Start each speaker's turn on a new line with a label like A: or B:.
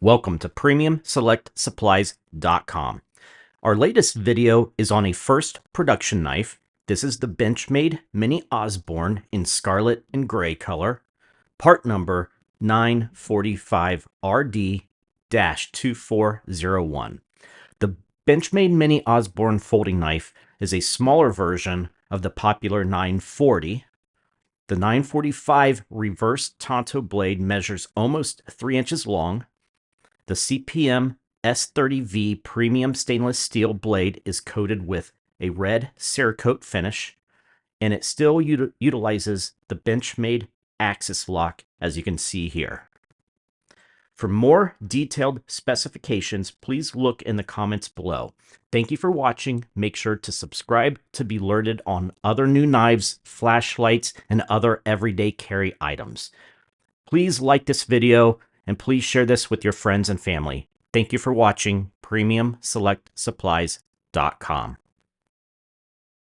A: Welcome to PremiumSelectSupplies.com. Our latest video is on a first production knife. This is the Benchmade Mini Osborne in scarlet and gray color. Part number 945RD-2401. The Benchmade Mini Osborne folding knife is a smaller version of the popular 940. The 945 reverse Tanto blade measures almost 3 inches long. The CPM S30V premium stainless steel blade is coated with a red Cerakote finish, and it still utilizes the Benchmade AXIS lock, as you can see here. For more detailed specifications, please look in the comments below. Thank you for watching. Make sure to subscribe to be alerted on other new knives, flashlights, and other everyday carry items. Please like this video and please share this with your friends and family. Thank you for watching PremiumSelectSupplies.com.